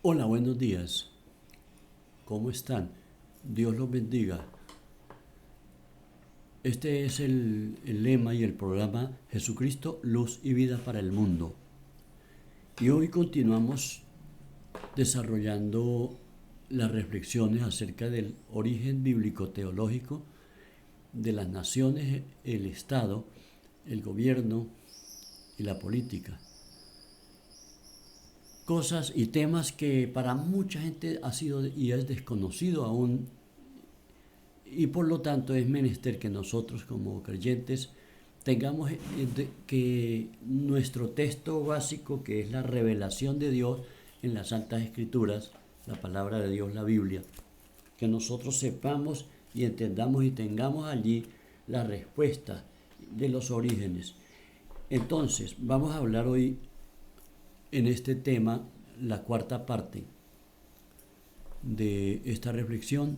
Hola, buenos días. ¿Cómo están? Dios los bendiga. Este es el lema y el programa Jesucristo, luz y vida para el mundo. Y hoy continuamos desarrollando las reflexiones acerca del origen bíblico-teológico de las naciones, el Estado, el gobierno y la política. Cosas y temas que para mucha gente ha sido y es desconocido aún, y por lo tanto es menester que nosotros como creyentes tengamos que nuestro texto básico, que es la revelación de Dios en las Santas Escrituras, la palabra de Dios, la Biblia, que nosotros sepamos y entendamos y tengamos allí la respuesta de los orígenes. Entonces, vamos a hablar hoy en este tema, la cuarta parte de esta reflexión.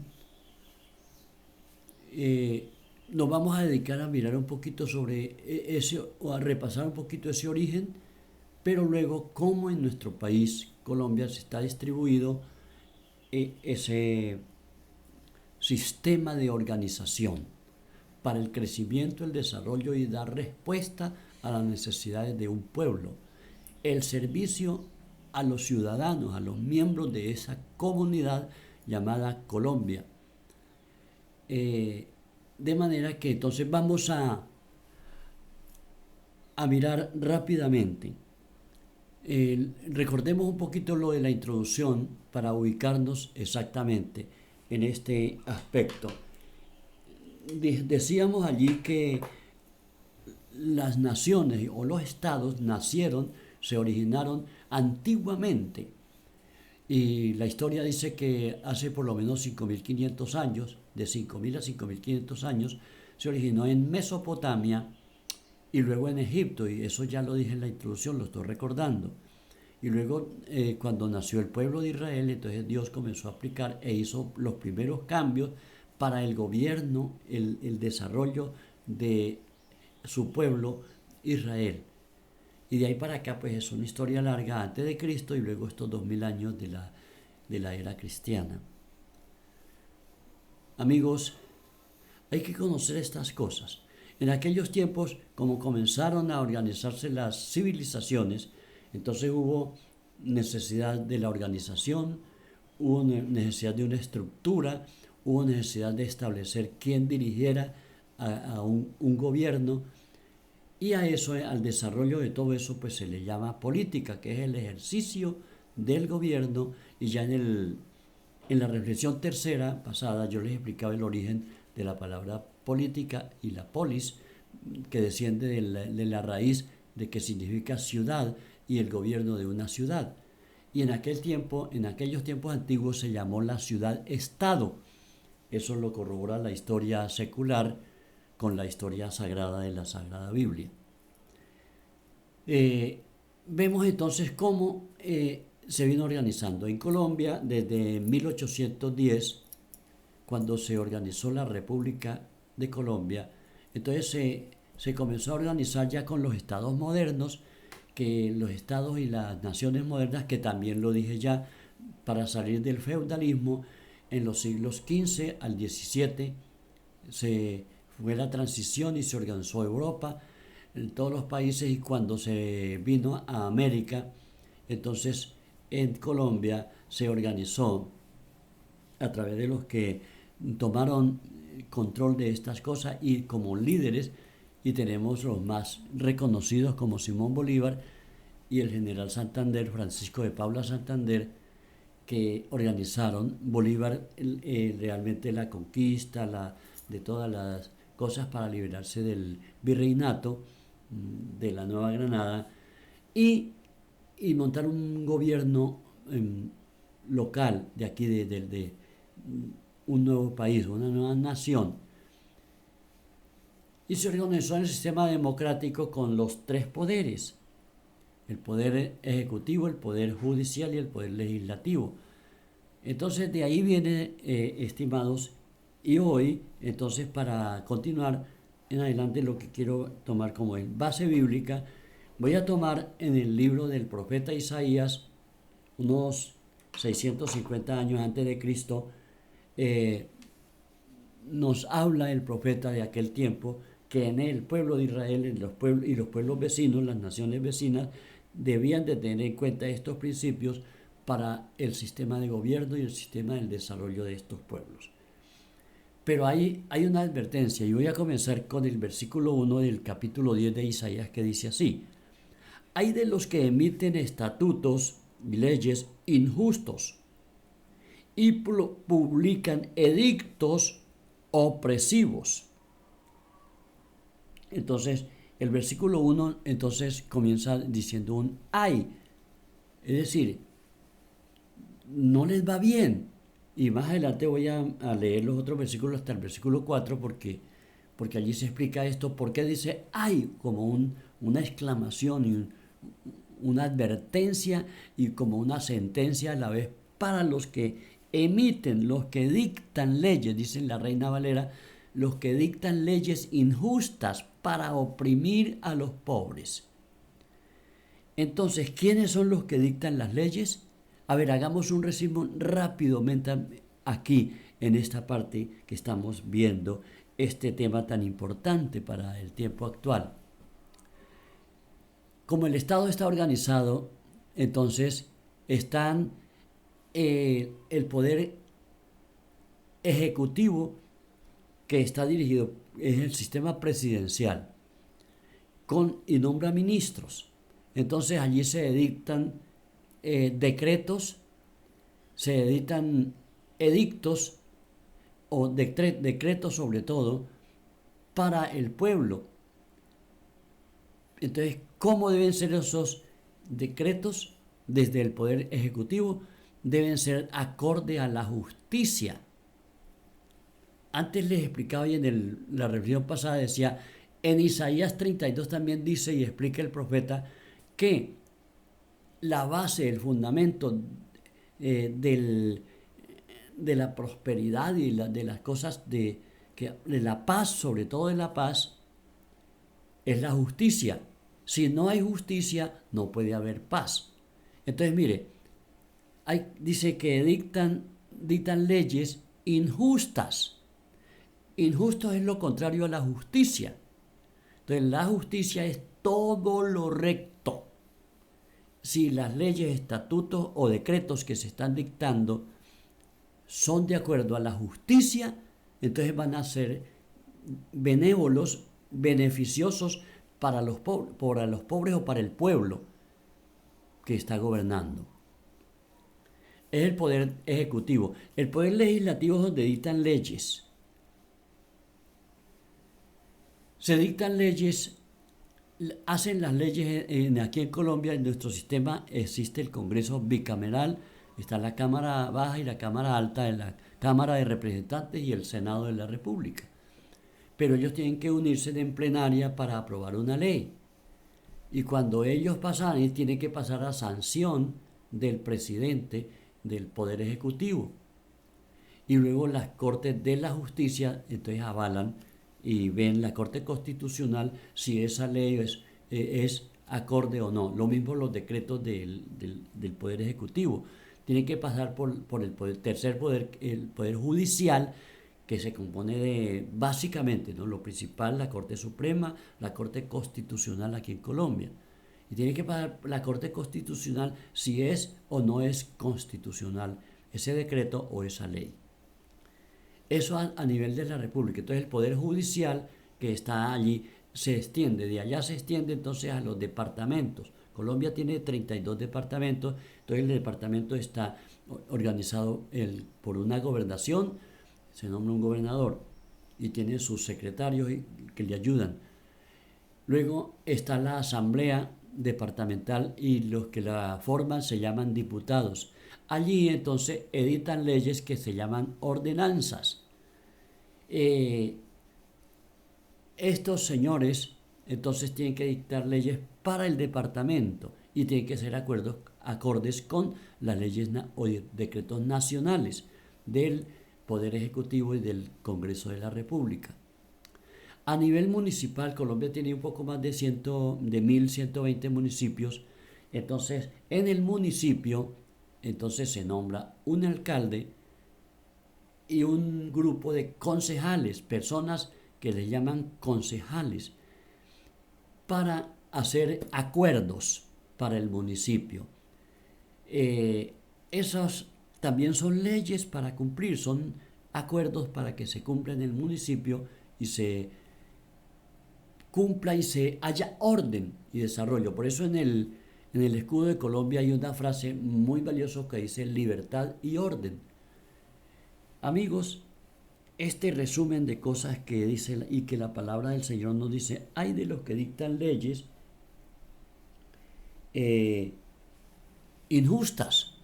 Nos vamos a dedicar a mirar un poquito sobre ese, o a repasar un poquito ese origen, pero luego cómo en nuestro país, Colombia, se está distribuido ese sistema de organización para el crecimiento, el desarrollo y dar respuesta a las necesidades de un pueblo. El servicio a los ciudadanos, a los miembros de esa comunidad llamada Colombia. De manera que entonces vamos a mirar rápidamente. Recordemos un poquito lo de la introducción para ubicarnos exactamente en este aspecto. Decíamos allí que las naciones o los estados nacieron, se originaron antiguamente. Y la historia dice que hace por lo menos 5.500 años, de 5.000 a 5.500 años, se originó en Mesopotamia y luego en Egipto, y eso ya lo dije en la introducción, lo estoy recordando. Y luego cuando nació el pueblo de Israel, entonces Dios comenzó a aplicar e hizo los primeros cambios para el gobierno, el desarrollo de su pueblo Israel. Y de ahí para acá pues es una historia larga antes de Cristo y luego estos 2000 años de la era cristiana. Amigos, hay que conocer estas cosas. En aquellos tiempos, como comenzaron a organizarse las civilizaciones, entonces hubo necesidad de la organización, hubo necesidad de una estructura, hubo necesidad de establecer quién dirigiera a un gobierno, y a eso, al desarrollo de todo eso, pues se le llama política, que es el ejercicio del gobierno. Y ya en la reflexión tercera pasada yo les explicaba el origen de la palabra política y la polis, que desciende de la raíz de que significa ciudad y el gobierno de una ciudad. Y en aquellos tiempos antiguos se llamó la ciudad-estado. Eso lo corrobora la historia secular con la historia sagrada de la Sagrada Biblia. Vemos entonces cómo se vino organizando en Colombia desde 1810, cuando se organizó la República de Colombia. Entonces se comenzó a organizar ya con los estados modernos, que los estados y las naciones modernas, que también lo dije ya, para salir del feudalismo en los siglos XV al XVII, fue la transición y se organizó Europa en todos los países. Y cuando se vino a América, entonces en Colombia se organizó a través de los que tomaron control de estas cosas y como líderes, y tenemos los más reconocidos como Simón Bolívar y el general Santander, Francisco de Paula Santander, que organizaron Bolívar realmente la conquista de todas las cosas para liberarse del virreinato de la Nueva Granada y montar un gobierno local de aquí, de un nuevo país, una nueva nación. Y se organizó en el sistema democrático con los tres poderes: el poder ejecutivo, el poder judicial y el poder legislativo. Entonces de ahí viene, estimados, y hoy, entonces para continuar en adelante, lo que quiero tomar como base bíblica, voy a tomar en el libro del profeta Isaías unos 650 años antes de Cristo, eh, nos habla el profeta de aquel tiempo que en el pueblo de Israel y los pueblos vecinos, las naciones vecinas, debían de tener en cuenta estos principios para el sistema de gobierno y el sistema del desarrollo de estos pueblos. Pero hay una advertencia y voy a comenzar con el versículo 1 del capítulo 10 de Isaías que dice así: hay de los que emiten estatutos y leyes injustos y publican edictos opresivos. Entonces, el versículo 1 entonces comienza diciendo un ay, es decir, no les va bien. Y más adelante voy a leer los otros versículos hasta el versículo 4 porque allí se explica esto, porque dice ay como una exclamación y una advertencia y como una sentencia a la vez para los que emiten, los que dictan leyes, dice la Reina Valera, los que dictan leyes injustas para oprimir a los pobres. Entonces, ¿quiénes son los que dictan las leyes? A ver, hagamos un resumen rápidamente aquí en esta parte que estamos viendo este tema tan importante para el tiempo actual. Como el Estado está organizado, entonces están el poder ejecutivo que está dirigido, es el sistema presidencial, y nombra ministros. Entonces allí se dictan decretos, se dictan edictos o decretos sobre todo para el pueblo. Entonces, ¿cómo deben ser esos decretos? Desde el poder ejecutivo deben ser acorde a la justicia. Antes les explicaba y en la reflexión pasada decía, en Isaías 32 también dice y explica el profeta que la base, el fundamento de la prosperidad y de las cosas de la paz, sobre todo de la paz, es la justicia. Si no hay justicia, no puede haber paz. Entonces, mire, dice que dictan leyes injustas. Injusto es lo contrario a la justicia. Entonces, la justicia es todo lo recto. Si las leyes, estatutos o decretos que se están dictando son de acuerdo a la justicia, entonces van a ser benévolos, beneficiosos para los pobres o para el pueblo que está gobernando. Es el poder ejecutivo. El poder legislativo es donde dictan leyes. Se dictan leyes, hacen las leyes aquí en Colombia. En nuestro sistema existe el Congreso bicameral, está la Cámara Baja y la Cámara Alta de la Cámara de Representantes y el Senado de la República. Pero ellos tienen que unirse en plenaria para aprobar una ley. Y cuando ellos pasan, tienen que pasar a sanción del presidente del Poder Ejecutivo. Y luego las Cortes de la Justicia entonces avalan y ven la Corte Constitucional si esa ley es acorde o no. Lo mismo los decretos del Poder Ejecutivo. Tienen que pasar por el tercer poder, el Poder Judicial, que se compone de, básicamente, ¿no?, lo principal, la Corte Suprema, la Corte Constitucional aquí en Colombia. Y tiene que pasar la Corte Constitucional si es o no es constitucional ese decreto o esa ley. Eso a nivel de la República. Entonces el Poder Judicial que está allí se extiende, de allá se extiende entonces a los departamentos. Colombia tiene 32 departamentos, entonces el departamento está organizado por una gobernación, se nombra un gobernador y tiene sus secretarios que le ayudan. Luego está la asamblea departamental y los que la forman se llaman diputados. Allí entonces editan leyes que se llaman ordenanzas. Estos señores entonces tienen que dictar leyes para el departamento y tienen que ser acordes con las leyes o decretos nacionales del Poder Ejecutivo y del Congreso de la República. A nivel municipal, Colombia tiene un poco más de 1.120 municipios. Entonces, en el municipio entonces se nombra un alcalde y un grupo de concejales, personas que le llaman concejales, para hacer acuerdos para el municipio. Esos también son leyes para cumplir, son acuerdos para que se cumpla en el municipio y se cumpla y se haya orden y desarrollo. Por eso en el escudo de Colombia hay una frase muy valiosa que dice libertad y orden. Amigos, este resumen de cosas que dice y que la palabra del Señor nos dice, hay de los que dictan leyes injustas.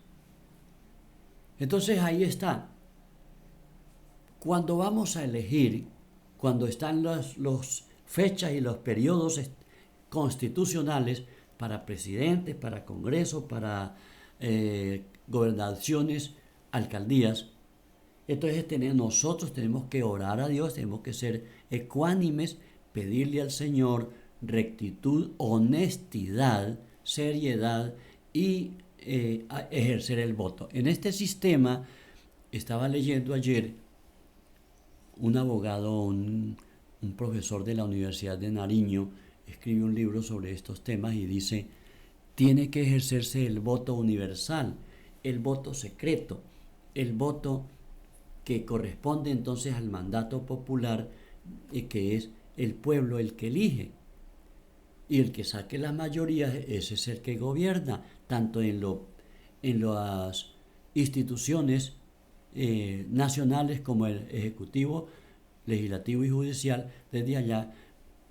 Entonces ahí está. Cuando vamos a elegir, cuando están los fechas y los periodos constitucionales para presidentes, para congresos, para gobernaciones, alcaldías, entonces nosotros tenemos que orar a Dios, tenemos que ser ecuánimes, pedirle al Señor rectitud, honestidad, seriedad y ejercer el voto. En este sistema, estaba leyendo ayer, un abogado, un profesor de la Universidad de Nariño, escribe un libro sobre estos temas y dice, tiene que ejercerse el voto universal, el voto secreto, el voto que corresponde entonces al mandato popular, que es el pueblo el que elige. Y el que saque la mayoría, ese es el que gobierna, tanto en las instituciones nacionales como el ejecutivo, legislativo y judicial desde allá,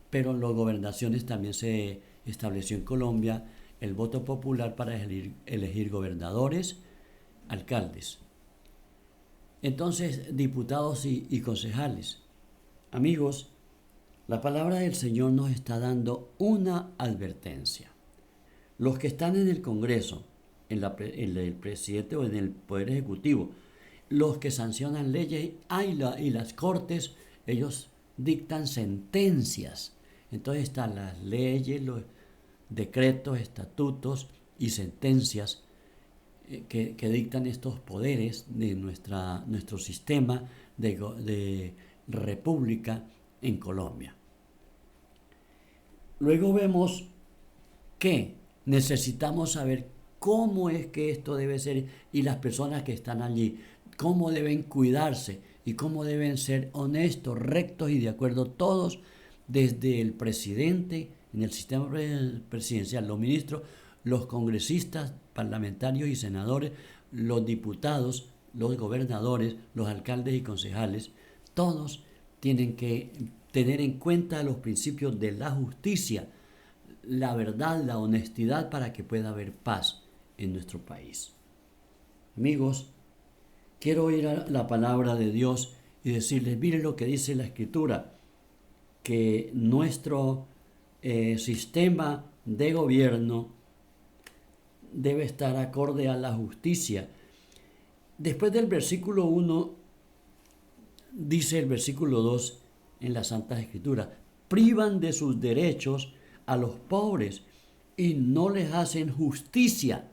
pero en las gobernaciones también se estableció en Colombia el voto popular para elegir gobernadores, alcaldes. Entonces, diputados y concejales. Amigos, la palabra del Señor nos está dando una advertencia. Los que están en el Congreso, en el presidente o en el Poder Ejecutivo, los que sancionan leyes y las cortes, ellos dictan sentencias. Entonces están las leyes, los decretos, estatutos y sentencias que dictan estos poderes de nuestro sistema de república en Colombia. Luego vemos que necesitamos saber cómo es que esto debe ser y las personas que están allí, cómo deben cuidarse y cómo deben ser honestos, rectos y de acuerdo todos, desde el presidente, en el sistema presidencial, los ministros, los congresistas, parlamentarios y senadores, los diputados, los gobernadores, los alcaldes y concejales, todos tienen que tener en cuenta los principios de la justicia, la verdad, la honestidad para que pueda haber paz en nuestro país. Amigos, quiero oír la palabra de Dios y decirles, miren lo que dice la Escritura, que nuestro sistema de gobierno debe estar acorde a la justicia. Después del versículo 1, dice el versículo 2 en la Santa Escritura, privan de sus derechos a los pobres y no les hacen justicia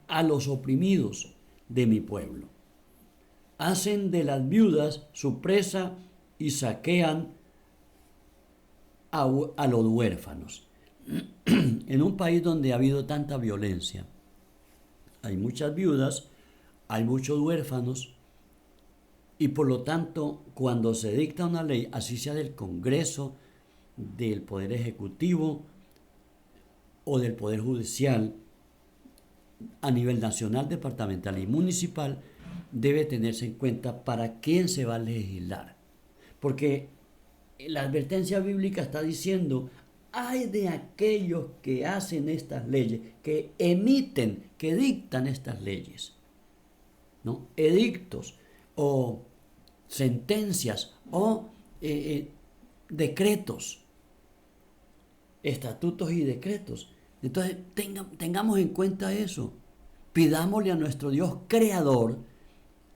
a los oprimidos de mi pueblo. Hacen de las viudas su presa y saquean a los huérfanos. En un país donde ha habido tanta violencia, hay muchas viudas, hay muchos huérfanos, y por lo tanto, cuando se dicta una ley, así sea del Congreso, del Poder Ejecutivo o del Poder Judicial, a nivel nacional, departamental y municipal, debe tenerse en cuenta para quién se va a legislar. Porque la advertencia bíblica está diciendo, hay de aquellos que hacen estas leyes, que emiten, que dictan estas leyes, ¿no? Edictos o sentencias o decretos, estatutos y decretos. Entonces tengamos en cuenta eso. Pidámosle a nuestro Dios creador,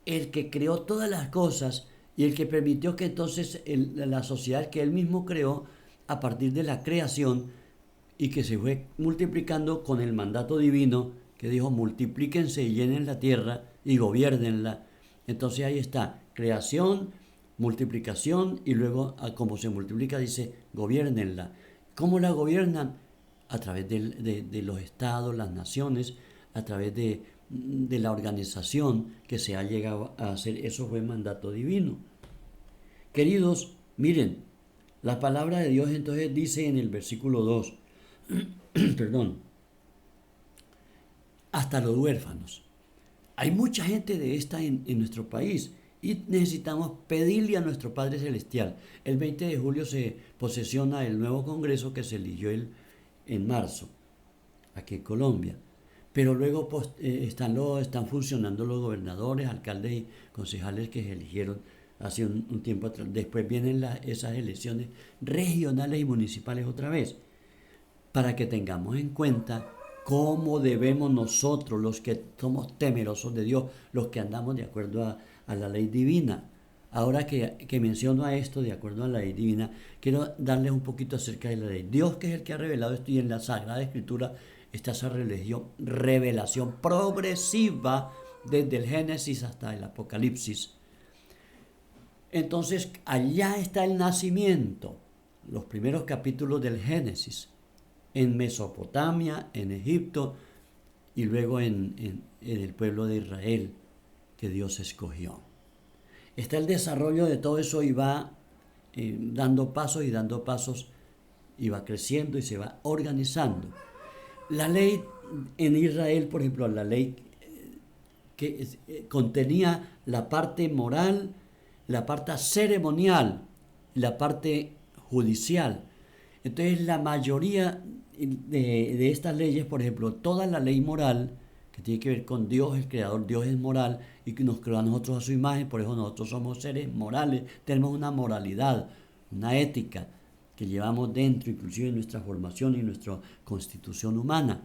el que creó todas las cosas y el que permitió que entonces la sociedad que él mismo creó a partir de la creación y que se fue multiplicando con el mandato divino que dijo multiplíquense y llenen la tierra y gobiernenla. Entonces ahí está, creación, multiplicación y luego como se multiplica dice gobiernenla. ¿Cómo la gobiernan? A través de los estados, las naciones, a través de la organización que se ha llegado a hacer. Eso fue mandato divino. Queridos, miren, la palabra de Dios entonces dice en el versículo 2, perdón, hasta los huérfanos. Hay mucha gente de esta en nuestro país y necesitamos pedirle a nuestro Padre Celestial. El 20 de julio se posesiona el nuevo Congreso que se eligió en marzo, aquí en Colombia. Pero luego están funcionando los gobernadores, alcaldes y concejales que se eligieron hace un tiempo atrás. Después vienen esas elecciones regionales y municipales otra vez, para que tengamos en cuenta cómo debemos nosotros, los que somos temerosos de Dios, los que andamos de acuerdo a la ley divina. Ahora que menciono a esto, de acuerdo a la ley divina, quiero darles un poquito acerca de la ley. Dios, que es el que ha revelado esto, y en la Sagrada Escritura está esa revelación progresiva desde el Génesis hasta el Apocalipsis. Entonces, allá está el nacimiento, los primeros capítulos del Génesis, en Mesopotamia, en Egipto y luego en el pueblo de Israel que Dios escogió. Está el desarrollo de todo eso y va dando pasos y va creciendo y se va organizando. La ley en Israel, por ejemplo, la ley que contenía la parte moral, la parte ceremonial, la parte judicial. Entonces la mayoría de estas leyes, por ejemplo, toda la ley moral que tiene que ver con Dios, el Creador, Dios es moral y que nos creó a nosotros a su imagen, por eso nosotros somos seres morales, tenemos una moralidad, una ética que llevamos dentro, inclusive en nuestra formación y nuestra constitución humana.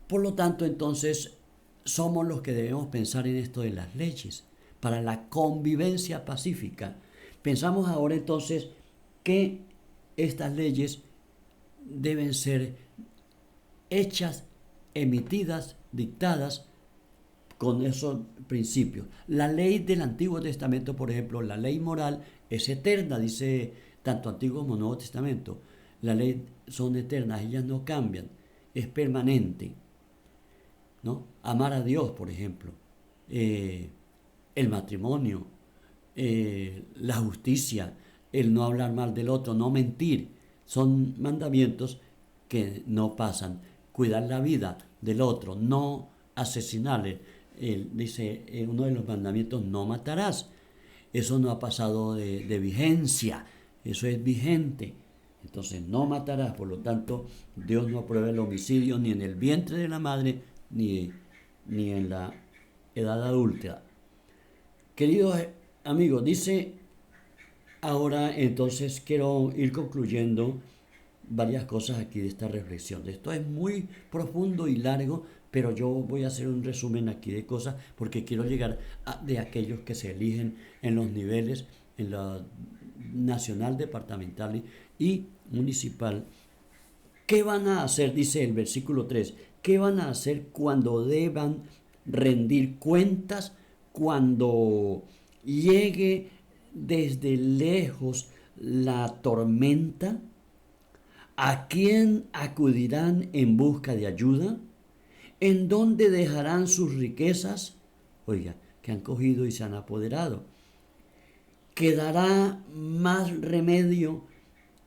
Por lo tanto, entonces, somos los que debemos pensar en esto de las leyes para la convivencia pacífica. Pensamos ahora entonces que estas leyes deben ser hechas, emitidas, dictadas con esos principios. La ley del Antiguo Testamento, por ejemplo, la ley moral es eterna, dice tanto Antiguo como Nuevo Testamento. Las leyes son eternas, ellas no cambian, es permanente, ¿no? Amar a Dios, por ejemplo, el matrimonio, la justicia, el no hablar mal del otro, no mentir, son mandamientos que no pasan. Cuidar la vida del otro, no asesinarle. Dice uno de los mandamientos, no matarás. Eso no ha pasado de vigencia, eso es vigente. Entonces no matarás, por lo tanto Dios no aprueba el homicidio ni en el vientre de la madre ni en la edad adulta. Queridos amigos, dice ahora, entonces quiero ir concluyendo varias cosas aquí de esta reflexión. Esto es muy profundo y largo, pero yo voy a hacer un resumen aquí de cosas porque quiero llegar de aquellos que se eligen en los niveles, en la nacional, departamental y municipal. ¿Qué van a hacer? Dice el versículo 3. ¿Qué van a hacer cuando deban rendir cuentas, cuando llegue desde lejos la tormenta? ¿A quién acudirán en busca de ayuda? ¿En dónde dejarán sus riquezas? Oiga, que han cogido y se han apoderado. ¿Quedará más remedio?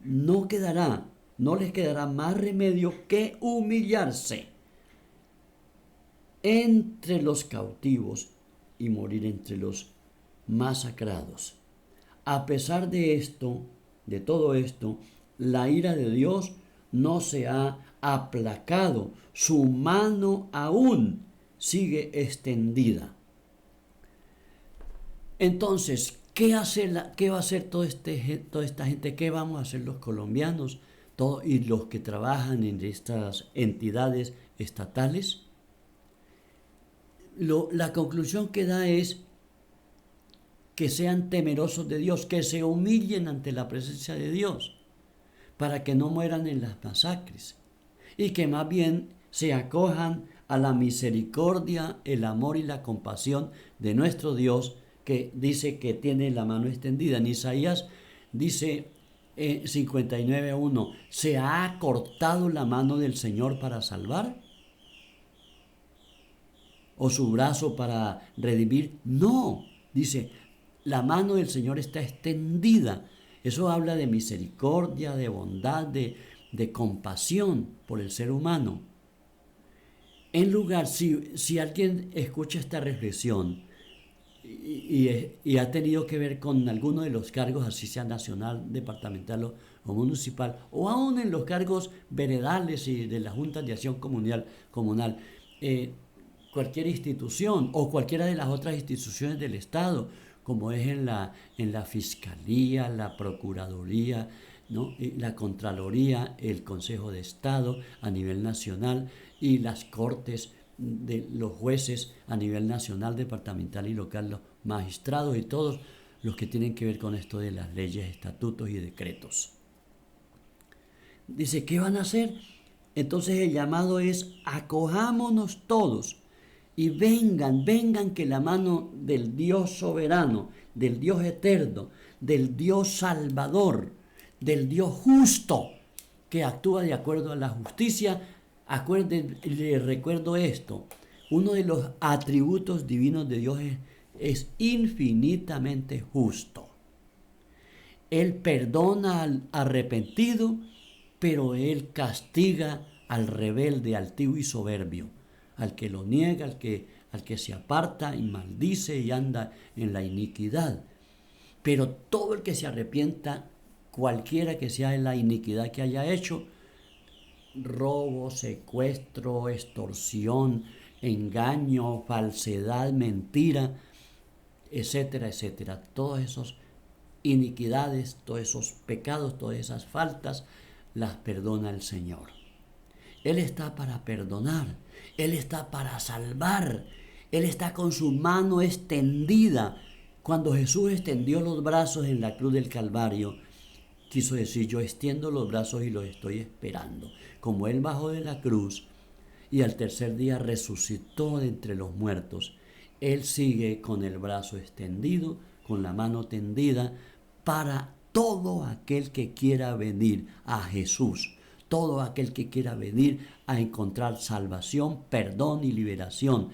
No les quedará más remedio que humillarse entre los cautivos y morir entre los masacrados. A pesar de esto, de todo esto, la ira de Dios no se ha aplacado, su mano aún sigue extendida. Entonces, ¿qué va a hacer toda esta gente? ¿Qué vamos a hacer los colombianos y los que trabajan en estas entidades estatales? La conclusión que da es que sean temerosos de Dios, que se humillen ante la presencia de Dios, para que no mueran en las masacres. y que más bien se acojan a la misericordia, el amor y la compasión de nuestro Dios, que dice que tiene la mano extendida. En Isaías dice 59:1, ¿se ha cortado la mano del Señor para salvar? ¿O su brazo para redimir? No, dice, la mano del Señor está extendida. Eso habla de misericordia, de bondad, de compasión por el ser humano. En lugar, si alguien escucha esta reflexión y ha tenido que ver con alguno de los cargos, así sea nacional, departamental o municipal, o aún en los cargos veredales y de las juntas de acción comunal, cualquier institución o cualquiera de las otras instituciones del Estado, como es en la Fiscalía, la Procuraduría, ¿no? La Contraloría, el Consejo de Estado a nivel nacional y las Cortes de los jueces a nivel nacional, departamental y local, los magistrados y todos los que tienen que ver con esto de las leyes, estatutos y decretos. Dice, ¿qué van a hacer? Entonces el llamado es: acojámonos todos y vengan que la mano del Dios soberano, del Dios eterno, del Dios salvador, del Dios justo, que actúa de acuerdo a la justicia. Les recuerdo esto: uno de los atributos divinos de Dios es infinitamente justo. Él perdona al arrepentido, pero Él castiga al rebelde, altivo y soberbio, al que lo niega, al que se aparta y maldice y anda en la iniquidad. Pero todo el que se arrepienta, cualquiera que sea la iniquidad que haya hecho, robo, secuestro, extorsión, engaño, falsedad, mentira, etcétera, etcétera, todas esas iniquidades, todos esos pecados, todas esas faltas, las perdona el Señor. Él está para perdonar, Él está para salvar, Él está con su mano extendida. Cuando Jesús extendió los brazos en la cruz del Calvario, quiso decir: yo extiendo los brazos y los estoy esperando. Como Él bajó de la cruz y al tercer día resucitó de entre los muertos, Él sigue con el brazo extendido, con la mano tendida, para todo aquel que quiera venir a Jesús, todo aquel que quiera venir a encontrar salvación, perdón y liberación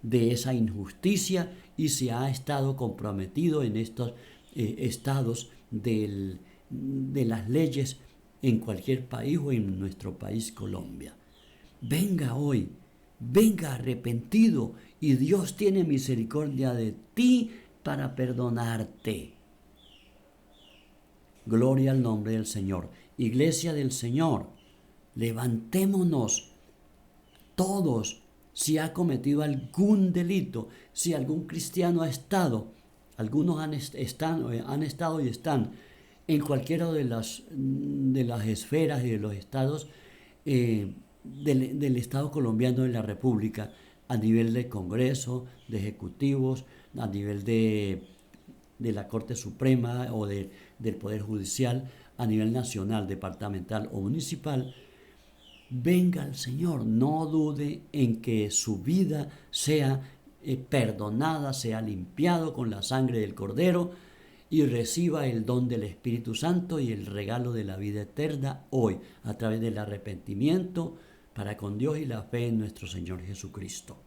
de esa injusticia, y se ha estado comprometido en estos estados de las leyes en cualquier país o en nuestro país Colombia. Venga hoy, venga arrepentido, y Dios tiene misericordia de ti para perdonarte. Gloria al nombre del Señor. Iglesia del Señor, levantémonos todos. Si ha cometido algún delito, si algún cristiano ha estado, algunos han estado y están en cualquiera de las esferas y de los estados del Estado colombiano de la República, a nivel de Congreso, de ejecutivos, a nivel de la Corte Suprema o del Poder Judicial, a nivel nacional, departamental o municipal. Venga al Señor, no dude en que su vida sea perdonada, sea limpiado con la sangre del Cordero, y reciba el don del Espíritu Santo y el regalo de la vida eterna hoy, a través del arrepentimiento para con Dios y la fe en nuestro Señor Jesucristo.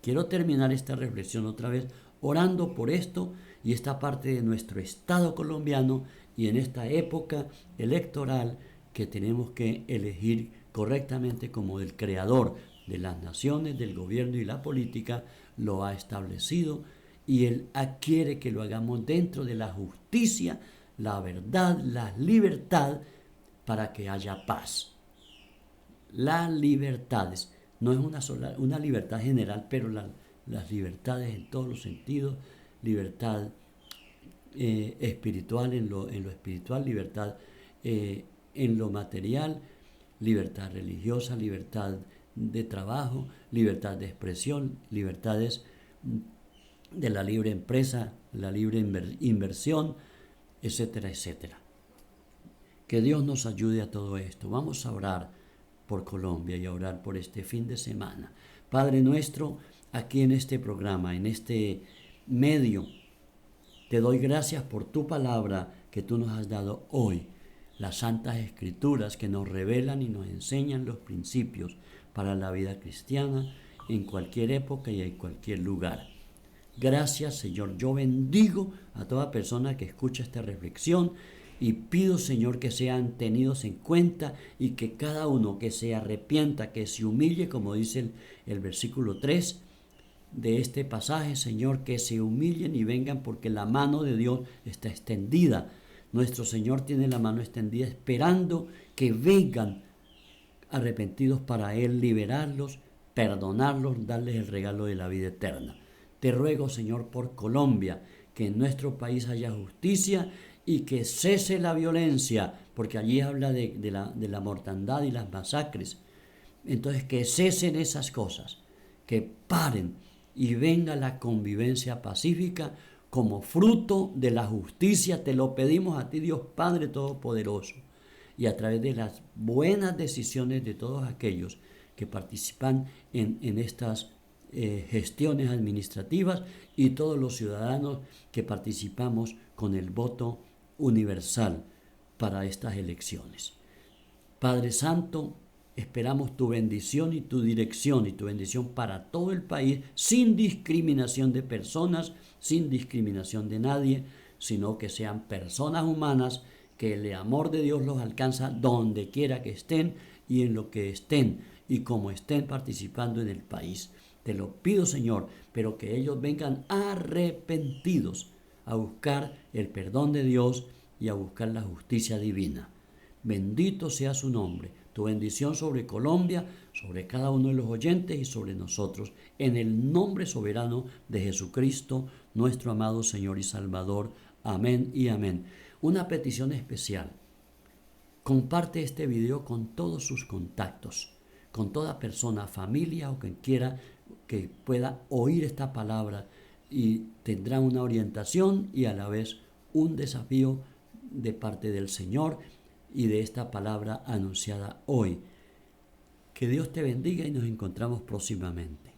Quiero terminar esta reflexión otra vez orando por esto y esta parte de nuestro Estado colombiano, y en esta época electoral que tenemos que elegir correctamente como el creador de las naciones, del gobierno y la política lo ha establecido, y Él quiere que lo hagamos dentro de la justicia, la verdad, la libertad, para que haya paz. Las libertades, no es una libertad general, pero las libertades en todos los sentidos: libertad espiritual en lo espiritual, libertad en lo material, libertad religiosa, libertad de trabajo, libertad de expresión, libertades de la libre empresa, la libre inversión, etcétera, etcétera. Que Dios nos ayude a todo esto. Vamos a orar por Colombia y a orar por este fin de semana. Padre nuestro, aquí en este programa, en este medio, te doy gracias por tu palabra que tú nos has dado hoy, las santas escrituras que nos revelan y nos enseñan los principios para la vida cristiana en cualquier época y en cualquier lugar. Gracias, Señor. Yo bendigo a toda persona que escucha esta reflexión y pido, Señor, que sean tenidos en cuenta y que cada uno que se arrepienta, que se humille, como dice el versículo 3 de este pasaje, Señor, que se humillen y vengan porque la mano de Dios está extendida. Nuestro Señor tiene la mano extendida esperando que vengan arrepentidos para Él liberarlos, perdonarlos, darles el regalo de la vida eterna. Te ruego, Señor, por Colombia, que en nuestro país haya justicia y que cese la violencia, porque allí habla de la mortandad y las masacres. Entonces, que cesen esas cosas, que paren y venga la convivencia pacífica como fruto de la justicia. Te lo pedimos a ti, Dios Padre Todopoderoso, y a través de las buenas decisiones de todos aquellos que participan en estas gestiones administrativas y todos los ciudadanos que participamos con el voto universal para estas elecciones. Padre Santo, esperamos tu bendición y tu dirección y tu bendición para todo el país, sin discriminación de personas, sin discriminación de nadie, sino que sean personas humanas, que el amor de Dios los alcanza donde quiera que estén y en lo que estén y como estén participando en el país. Te lo pido, Señor, pero que ellos vengan arrepentidos a buscar el perdón de Dios y a buscar la justicia divina. Bendito sea su nombre. Tu bendición sobre Colombia, sobre cada uno de los oyentes y sobre nosotros, en el nombre soberano de Jesucristo, nuestro amado Señor y Salvador. Amén y amén. Una petición especial. Comparte este video con todos sus contactos, con toda persona, familia o quien quiera que pueda oír esta palabra, y tendrá una orientación y a la vez un desafío de parte del Señor y de esta palabra anunciada hoy. Que Dios te bendiga y nos encontramos próximamente.